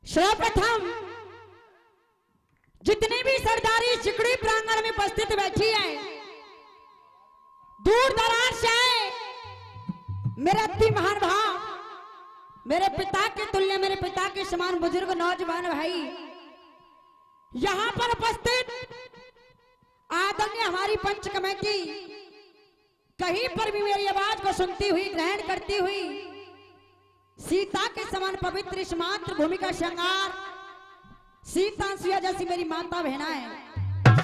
सर्वप्रथम जितनी भी सरदारी चिकड़ी प्रांगण में उपस्थित बैठी है, दूर दराज से आए मेरे अति महान भाव, मेरे पिता के तुल्य, मेरे पिता के समान बुजुर्ग नौजवान भाई, यहां पर उपस्थित आदरणीय हमारी पंच कमेटी, कहीं पर भी मेरी आवाज को सुनती हुई, ग्रहण करती हुई, सीता के समान पवित्र इस मातृभूमि का श्रृंगार, सीता सुया जैसी मेरी माता बहना है।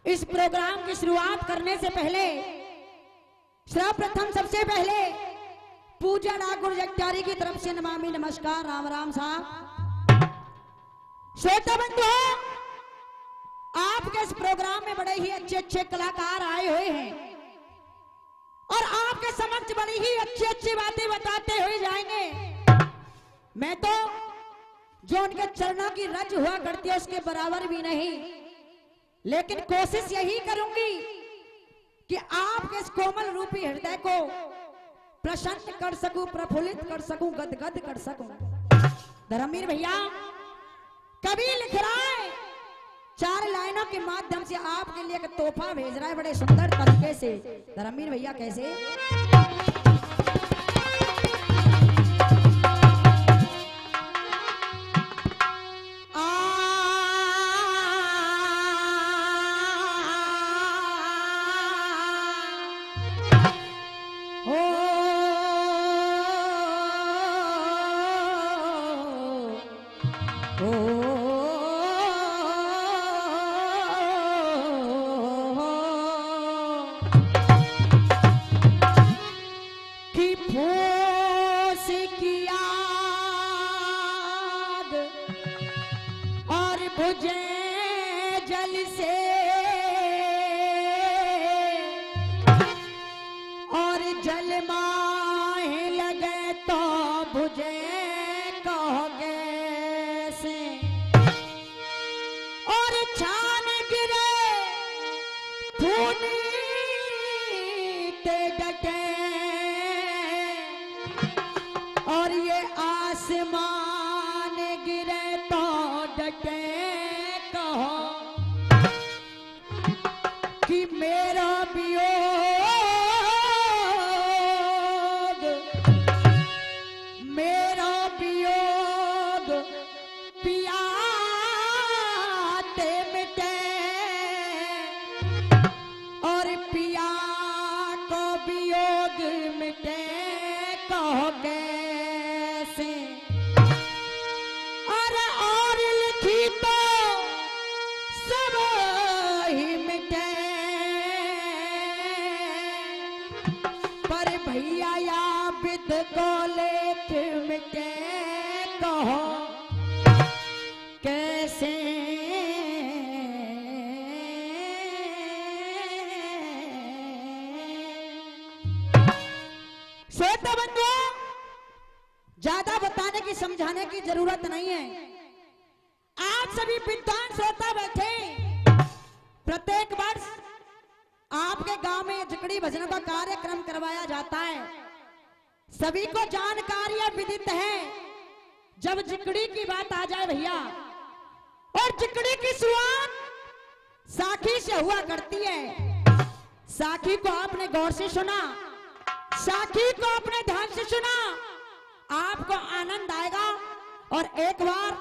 इस प्रोग्राम की शुरुआत करने से पहले सर्वप्रथम सबसे पहले पूजा ठाकुर जगत्यारी की तरफ से नमामि नमस्कार, राम राम साहब। श्रोता बंधुओं, आपके इस प्रोग्राम में बड़े ही अच्छे अच्छे कलाकार आए हुए हैं और आपके समक्ष बड़ी ही अच्छी अच्छी बातें बताते हुए जाएंगे। मैं तो जो उनके चरणों की रज हुआ करती है उसके बराबर भी नहीं, लेकिन कोशिश यही करूंगी कि आपके इस कोमल रूपी हृदय को प्रसन्न कर सकूं, प्रफुल्लित कर सकूं, गदगद कर सकूं। धर्मवीर भैया कवि लिख रहा है, 4 लाइनों के माध्यम से आपके लिए एक तोहफा भेज रहा है बड़े सुंदर तरीके से। धर्मवीर भैया कैसे? और ये आसमान गिरे तो डटे, कहो कि मेरा वियोग, मेरा वियोग पिया ते मिटे, और पिया को वियोग मिटे, कहो कैसे? अरे और लिखी तो सब ही मिटे, पर भैया या विद को लेख मिटे, कहो कैसे? श्रोता बंधुओं, ज्यादा बताने की समझाने की जरूरत नहीं है। आप सभी विद्वान श्रोता बैठे, प्रत्येक वर्ष आपके गांव में जिकड़ी भजनों का कार्यक्रम करवाया जाता है। सभी को जानकारी और विदित है, जब जिकड़ी की बात आ जाए भैया, और जिकड़ी की शुरुआत साखी से हुआ करती है। साखी को आपने गौर से सुना, साखी को अपने ध्यान से सुना, आपको आनंद आएगा। और एक बार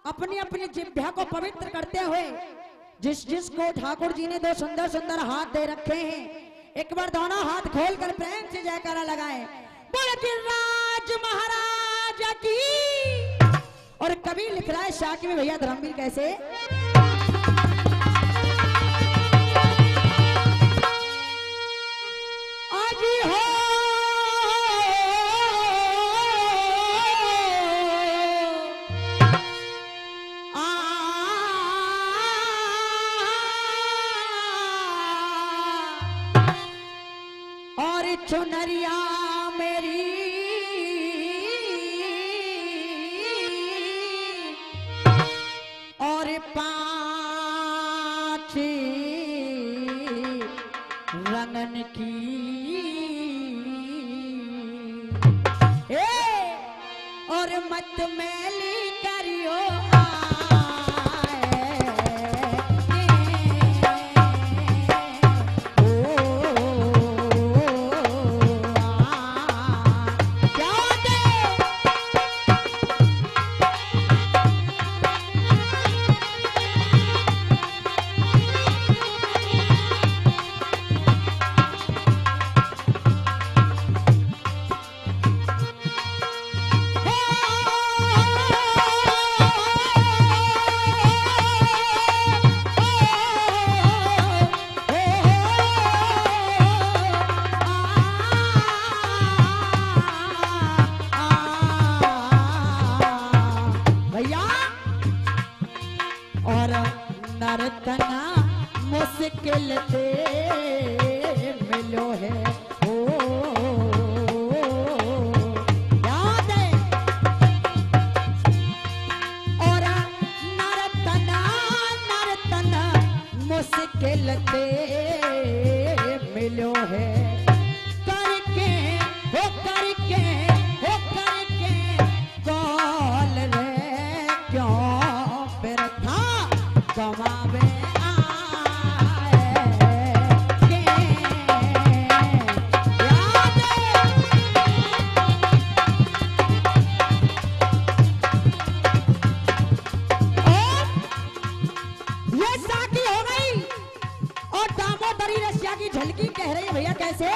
अपनी अपनी जिह्वा को पवित्र करते हुए, जिस जिसको ठाकुर जी ने 2 सुंदर सुंदर हाथ दे रखे हैं, एक बार दोनों हाथ खोलकर प्रेम से जयकारा लगाएं, बोल गिरिराज महाराज की। और कवि लिख रहा है साखी में भैया धर्मवीर कैसे? चुनरिया मेरी और पाँच रंगन की और मत मैली करियो नर्तना मुश्किल से मिलो है हो याद है और नर्तना मुश्किल से मिलो है करके कॉल रे क्यों फिर था कमावे झलकी कह रही है भैया कैसे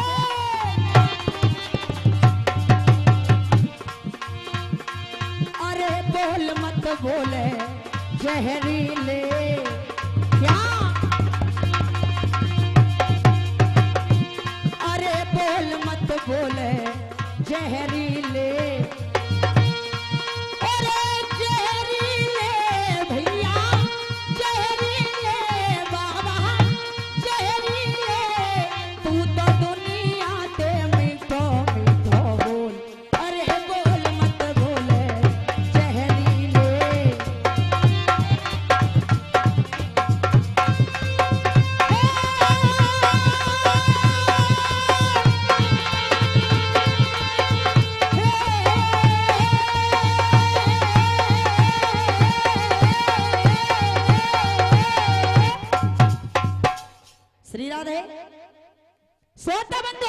अरे बोल मत बोले जहरीले क्या अरे बोल मत बोले जहरीले अरे जहरीले भैया जहरीले बाबा जहरीले तू तो दुनिया ते मीठो मीठो बोल अरे बोल मत बोले जहरीले श्री राधे श्रोता बंधु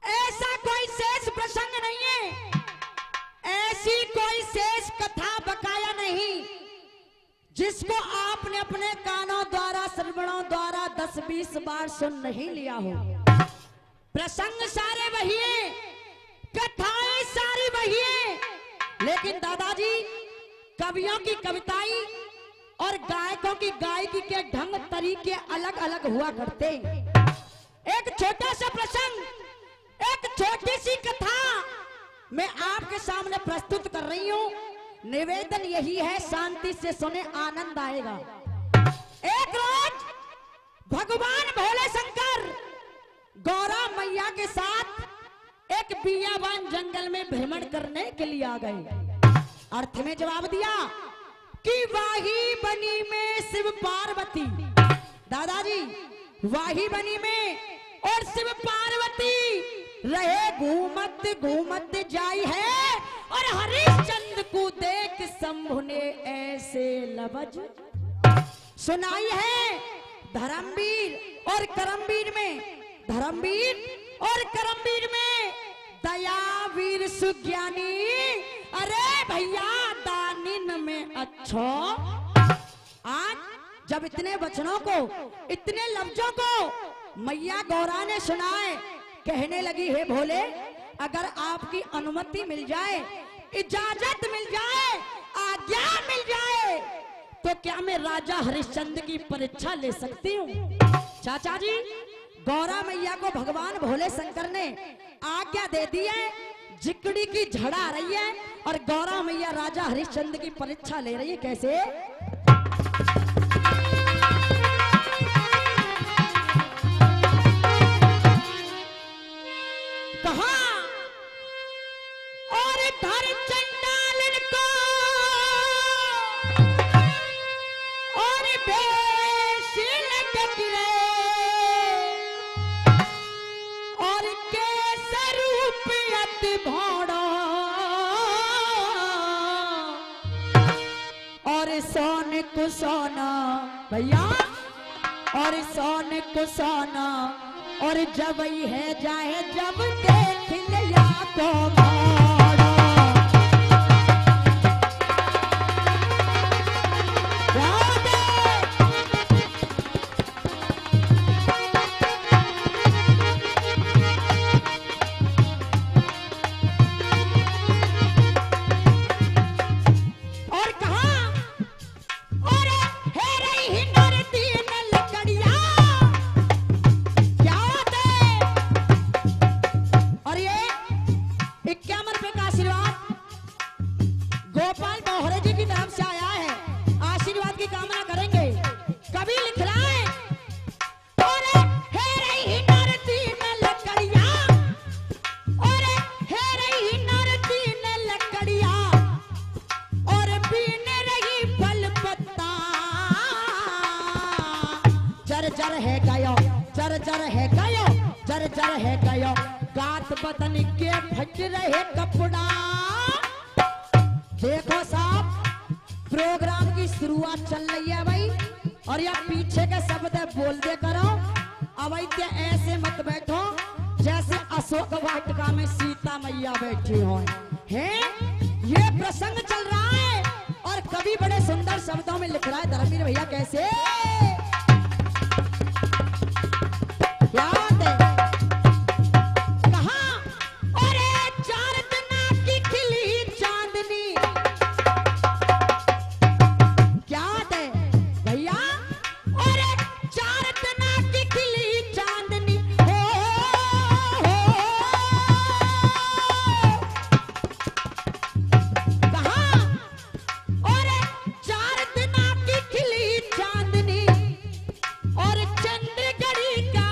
ऐसा कोई शेष प्रसंग नहीं है ऐसी कोई शेष कथा बकाया नहीं जिसको आपने अपने कानों द्वारा श्रवणों द्वारा 10-20 बार सुन नहीं लिया हो प्रसंग सारे वही हैं कथाएं सारी वही हैं लेकिन दादाजी कवियों की कविताएं और गायकों की गायकी के ढंग तरीके अलग अलग हुआ करते एक छोटा सा प्रसंग एक छोटी सी कथा मैं आपके सामने प्रस्तुत कर रही हूँ निवेदन यही है शांति से सुने आनंद आएगा एक रोज भगवान भोले शंकर गौरा मैया के साथ एक बियाबान जंगल में भ्रमण करने के लिए आ गए अर्थ में जवाब दिया कि वाही बनी में शिव पार्वती दादाजी वाही बनी में और शिव पार्वती रहे घूमत घूमत जाई है और हरिश्चंद्र को देख शंभु ने ऐसे लवज सुनाई है धर्मवीर और करमवीर में दयावीर सुज्ञानी अरे भैया दानिन में अच्छो आज जब इतने वचनों को इतने लफ्जों को मैया गौरा ने सुनाए कहने लगी हे भोले अगर आपकी अनुमति मिल जाए इजाजत मिल जाए आज्ञा मिल जाए तो क्या मैं राजा हरिश्चंद्र की परीक्षा ले सकती हूँ चाचा जी गौरा मैया को भगवान भोले शंकर ने आज्ञा दे दी है जिकड़ी की झड़ा आ रही है और गौरा मैया राजा हरिश्चंद्र की परीक्षा ले रही है कैसे और सोन को सोना भैया, और सोन को सोना, और जब ही है जाए जब देख लिया को मोड़ा। जर है गयो, जर जर है गयो, जर जर है गयो, गात बदन के फट रहे कपड़ा। देखो साहब, प्रोग्राम की शुरुआत चल रही है भाई, और यह पीछे के शब्द बोल दे करो। अवैध ऐसे मत बैठो जैसे अशोक वाटिका में सीता मैया बैठी हो। हैं? ये प्रसंग चल रहा है और कवि बड़े सुंदर शब्दों में लिख रहा है धर्मवीर भैया। कैसे? याद है कहाँ? अरे चार दिना की खिली चांदनी, क्या है भैया? अरे चार दिना की खिली चांदनी हो, कहाँ? अरे चार दिना की खिली चांदनी, और चंद्रगढ़ी का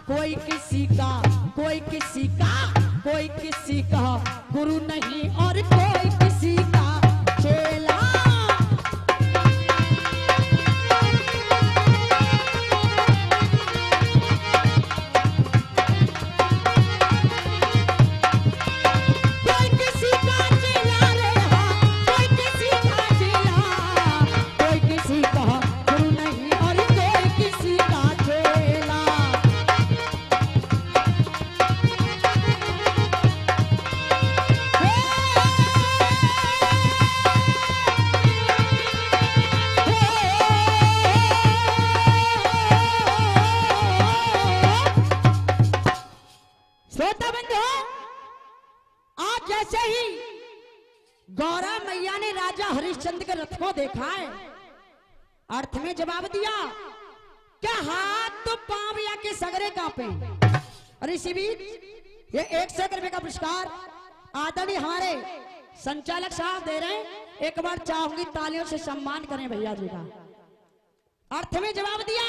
कोई किसी का, कोई किसी का, कोई किसी का गुरु नहीं और कोई किसी का चेला। कोई किसी का चेला रे हाँ, कोई किसी का चेला, कोई किसी का गुरु नहीं और कोई किसी का चेला। श्रोता बंधु, आज जैसे ही गौरा मैया ने राजा हरिश्चंद्र के रथ को देखा है, अर्थ में जवाब दिया क्या हाथ तो पांव या के सगरे कांपे। और इसी बीच ये 100 रुपए का पुरस्कार आदरणीय हमारे संचालक साहब दे रहे हैं। एक बार चाहूंगी तालियों से सम्मान करें भैया जी का। अर्थ में जवाब दिया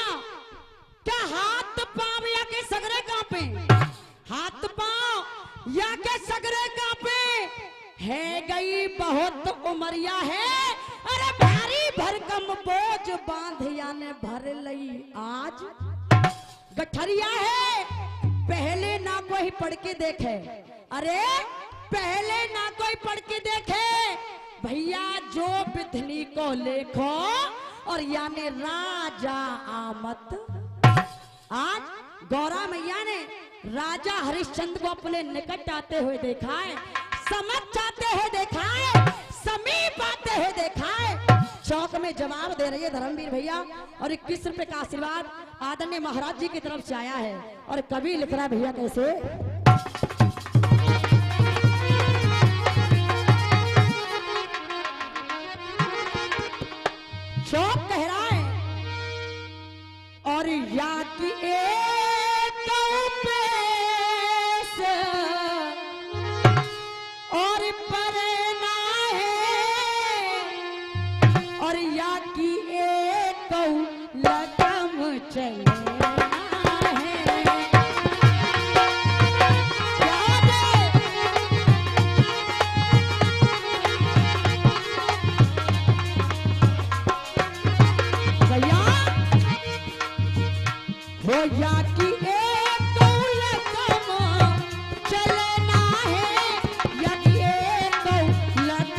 क्या हाथ पांव या के सगरे कांपे, हाथ पांव या के सगरे कांपे, है गई बहुत उमरिया है, अरे भारी भरकम बोझ बांधिया ने भर लई आज गठरिया है। पहले ना कोई पढ़ के देखे, अरे पहले ना कोई पढ़ के देखे भैया, जो बिथनी को लेखो और यानी राजा आमद। आज गौरा मैया ने राजा हरिश्चंद्र को अपने निकट आते हुए देखा है, समझ आते हुए देखा है, समीप आते हुए देखा है। चौक में जवाब दे रही है धर्मवीर भैया, और 21 रुपए का आशीर्वाद आदरणीय महाराज जी की तरफ से आया है। और कवि लिख रहा है भैया कैसे? चौक कह रहा है और या की एक पैसे और परेना है, और या की एक लगम चलेना है। याद है भैया हो या की एक लगम चलना है, या की एक लगम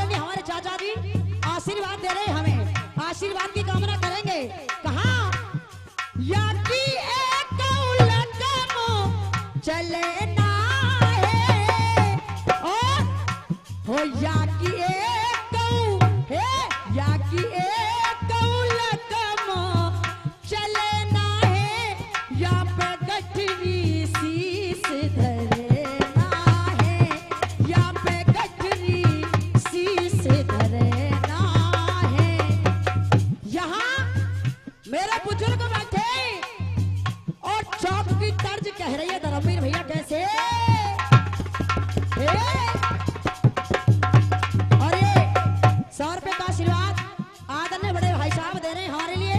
आदरणीय हमारे चाचा जी आशीर्वाद दे रहे हैं, हमें आशीर्वाद की कामना करेंगे। कहा या कि एक उलटम चले ना है और हो या कि एक है या कि एक उलटम चले ना है या पे गठरी शीश धरे ना है या पे गठरी शीश धरे ना है। यहाँ मेरे बुजुर्ग बैठे और चौक की तर्ज कह रही है धर्मवीर भैया कैसे और ये 100 रुपए का आशीर्वाद आदरणीय बड़े भाई साहब दे रहे हैं हमारे लिए,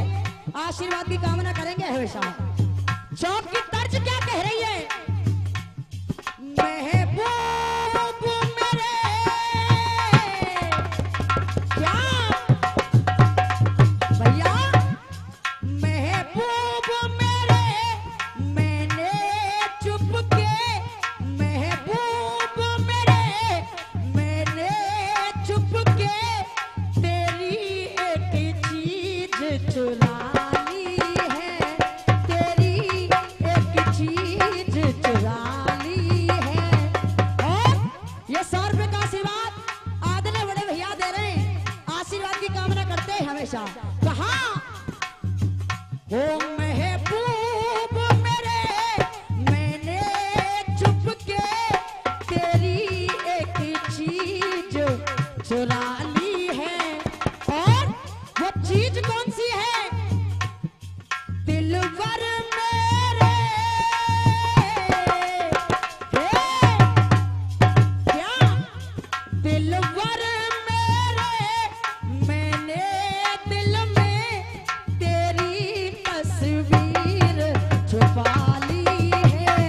आशीर्वाद की कामना करेंगे हमेशा। चौक की तर्ज क्या कह रही है? महबूब मेरे क्या भैया महबूब मेरे मैंने चुप के महबूब मेरे मैंने चुप के तेरी एक चीज चुरा ली है तेरी एक चीज चुरा ली है। और ये 100 रुपए का आशीर्वाद आदरणीय बड़े भैया दे रहे हैं, आशीर्वाद की कामना करते हैं हमेशा। कहा वो महबूब मेरे मैंने चुप के तेरी एक चीज चुरा ली है और वो चीज कौन सी है? दिलवर मेरे क्या दिलवर मेरे मैंने दिल में तेरी तस्वीर छुपा ली है।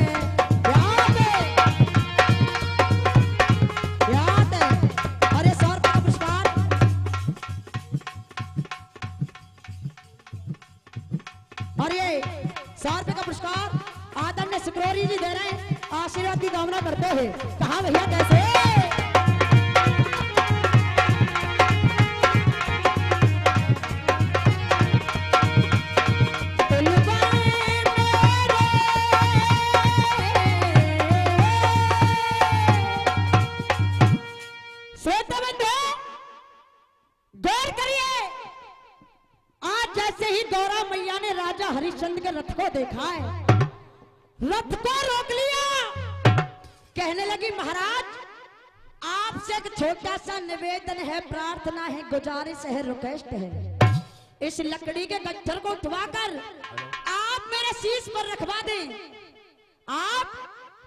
याद है अरे 100 रुपए का पुरस्कार और ये 100 रुपए का पुरस्कार आदरणीय सिकरोरी जी दे रहे हैं, आशीर्वाद की कामना करते हैं। कहा भैया कैसे श्रोता बंधु गौर करिए, आज जैसे ही गौरा मैया ने राजा हरिश्चंद्र के रथ को देखा है, रथ को रोक लिया, कहने लगी महाराज आपसे एक छोटा सा निवेदन है, प्रार्थना है, गुजारिश है, रिक्वेस्ट है। इस लकड़ी के गट्ठर को उठवाकर आप मेरे शीश पर रखवा दें, आप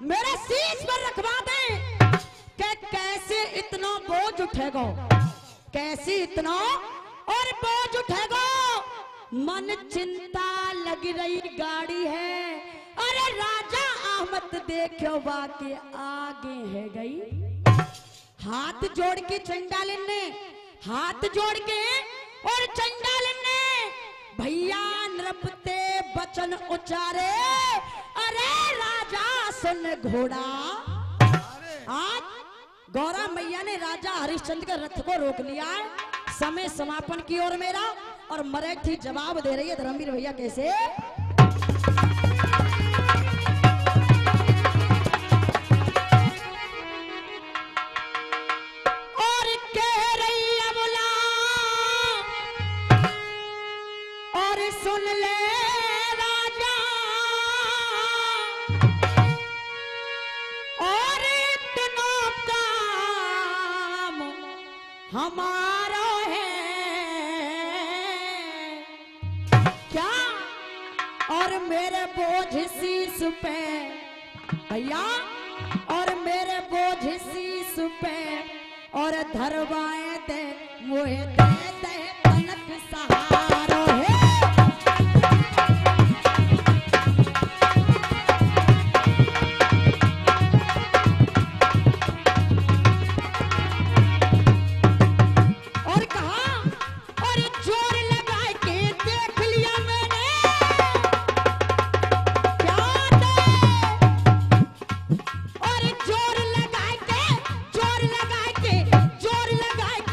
मेरे शीश पर रखवा दें। कि कैसे इतना बोझ उठेगा, कैसे इतना और बोझ उठेगा, मन चिंता लग रही गाड़ी है। अरे राजा अहमद देखो बाकी आगे है गई। हाथ जोड़ के चंडालन ने हाथ जोड़ के और चंडालन ने भैया नृपते बचन उचारे, अरे राजा सुन घोड़ा। आज गौरा मैया ने राजा हरिश्चंद्र के रथ को रोक लिया है, समय समापन की ओर मेरा, और मराठी जवाब दे रही है धर्मवीर भैया कैसे और कह रही है बोला और सुन ले राजा और इतना काम हमारा है क्या, और मेरे बोझ शीश पे भैया, और मेरे बोझ शीश पे और धरवाए दे मुहे दे दे तनक सहारो है। और कहा और जोर लगा के देख लिया मैंने क्या दे, और जोर लगा के जोर लगा के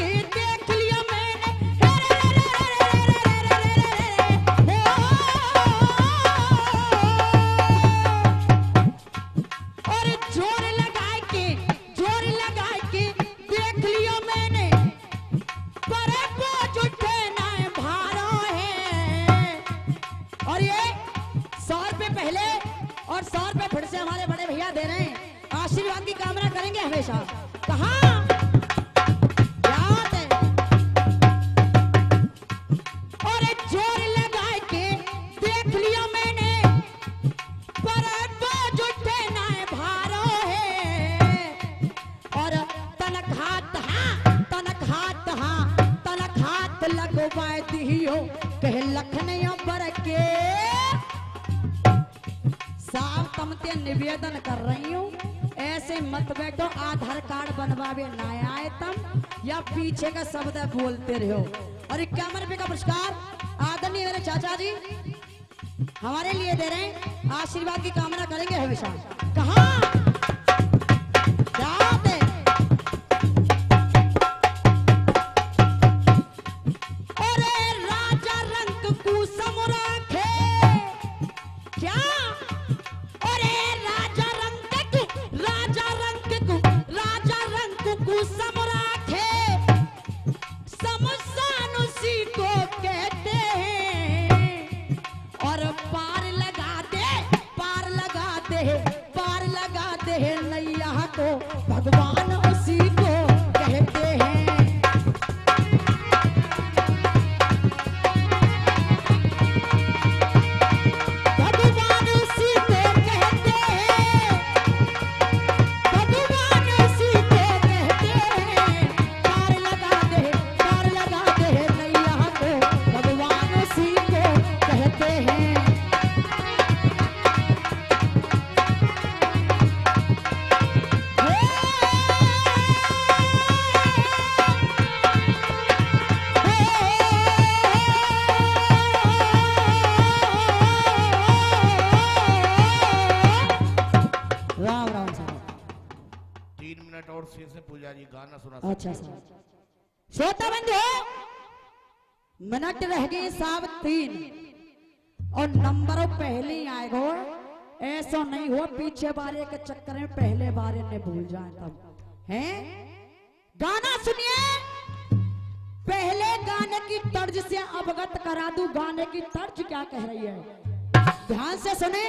बातें निवेदन कर रही हूँ, ऐसे मत बैठो आधार कार्ड बनवावे ना आए तुम या पीछे का शब्द बोलते रहो। और 51 रुपए का पुरस्कार आदरणीय मेरे चाचा जी हमारे लिए दे रहे हैं, आशीर्वाद की कामना करेंगे हमेशा। कहा भगवान उसी को कहते हैं। भगवान उसी को कहते हैं, भगवान उसी को कहते हैं। पार लगा दे नैया को, भगवान उसी को कहते हैं। और शेष है पूजा जी गाना सुना। अच्छा श्रोता बंधु मिनट रह गए साब 3 और नंबर पहले ही आएगा। ऐसा नहीं हो पीछे बारे के चक्कर में पहले बारे ने भूल जाए तब हैं। गाना सुनिए, पहले गाने की तर्ज से अवगत करा दूं गाने की तर्ज क्या कह रही है, ध्यान से सुने।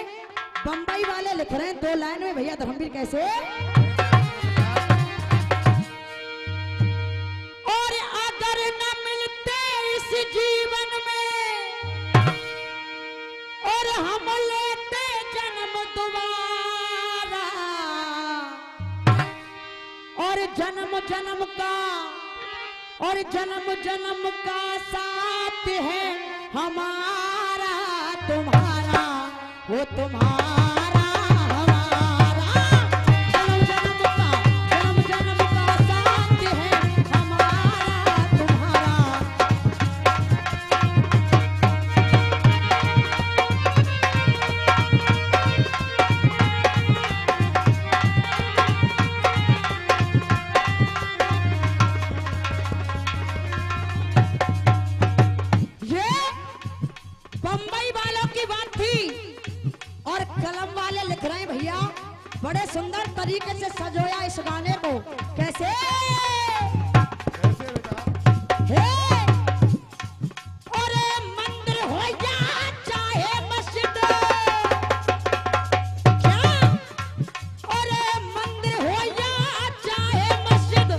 बंबई वाले लिख रहे हैं 2 लाइन में भैया धर्मवीर कैसे। जीवन में और हम लेते जन्म दोबारा, और जन्म जन्म का और जन्म जन्म का साथ है हमारा तुम्हारा, वो तुम्हारा हमारा, जन्म जन्म का साथ है हमारा तुम्हारा। बड़े सुंदर तरीके से सजोया इस गाने को। कैसे अरे मंदिर हो या चाहे मस्जिद, क्या अरे मंदिर हो या चाहे मस्जिद,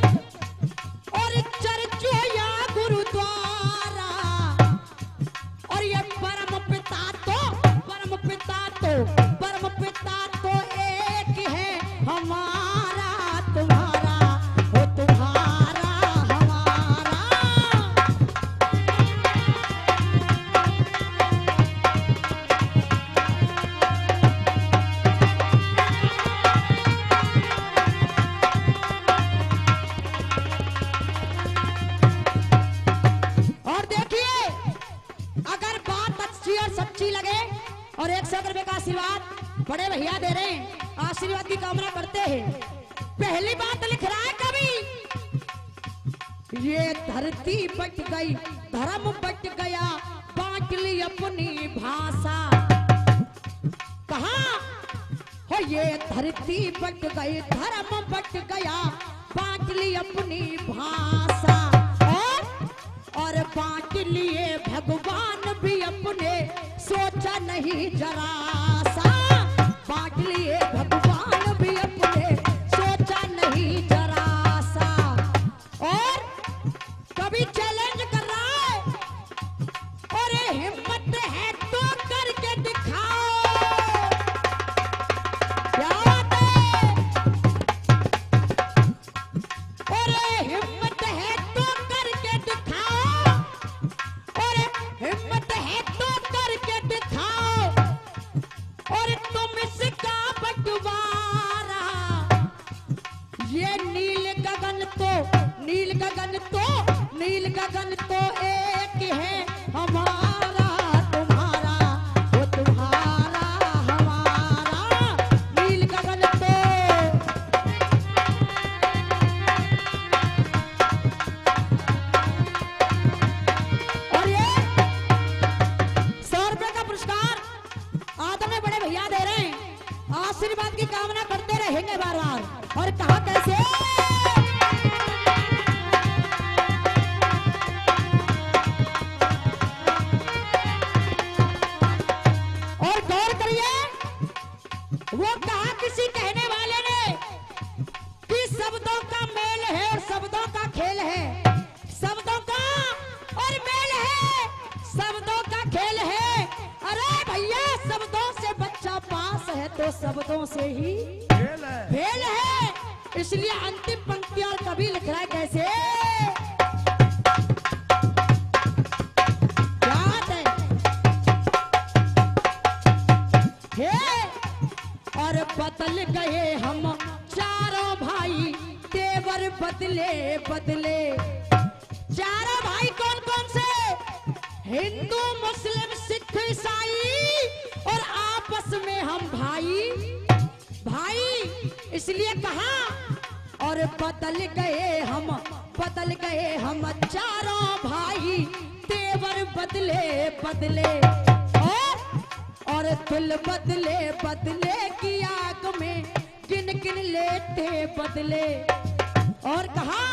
और चर्च हो या गुरुद्वारा, और ये परम पिता तो हमारा तुम्हारा, वो तुम्हारा हमारा। और देखिए अगर बात अच्छी और सच्ची लगे और 100 रुपए का आशीर्वाद बड़े भैया दे रहे हैं, आशीर्वाद की कामना करते हैं। पहली बात लिख रहा है कवि, ये धरती बट गई धर्म बट गया, बांट ली अपनी भाषा। कहा हो ये धरती बट गई धर्म बट गया, बांट ली अपनी भाषा, और बांट लिए भगवान भी अपने, सोचा नहीं जरा सा, बांट लिए भगवान भी अपने, सोचा नहीं जरा सा। और कभी चैलेंज कर रहा है, अरे हिम्मत है तो करके दिखाओ, क्या बात है। अरे हिम्मत है तो करके दिखाओ, अरे हिम्मत है तो करके दिखाओ, और तुम इसका नील गगन तो एक है हमारा तुम्हारा, वो तुम्हारा हमारा नील गगन तो। और ये 100 रुपए का पुरस्कार आदरणीय बड़े भैया दे रहे हैं, आशीर्वाद की कामना करते रहेंगे बार बार। और कहा कैसे, और गौर करिए, वो कहा किसी कहने वाले ने कि शब्दों का मेल है और शब्दों का खेल है, शब्दों का और मेल है, शब्दों का खेल है। अरे भैया, शब्दों से बच्चा पास है तो शब्दों से ही फेल है। इसलिए अंतिम पंक्ति और कवि लिख रहा है कैसे, याद है हे, और बदल गए हम चारों भाई, तेवर बदले बदले। चारों भाई कौन कौन से, हिंदू मुस्लिम सिख ईसाई, और आपस में हम भाई भाई। इसलिए कहा, और बदल गए हम चारों भाई, तेवर बदले बदले। और दिल बदले बदले की आग में किन किन लेते बदले। और कहा,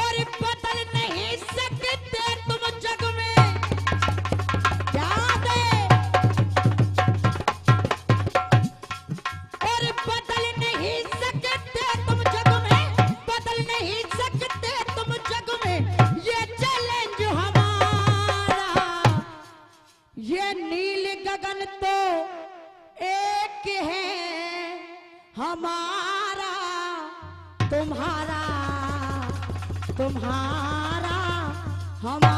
और बदल नहीं सकते तुम जग में, याद है, और बदल नहीं सकते तुम जग में, बदल नहीं सकते तुम जग में। ये चैलेंज हमारा, ये नील गगन तो एक है हमारा, तुम्हारा तुम्हारा हमारा।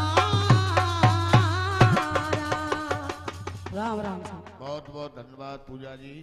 राम राम। बहुत बहुत धन्यवाद पूजा जी।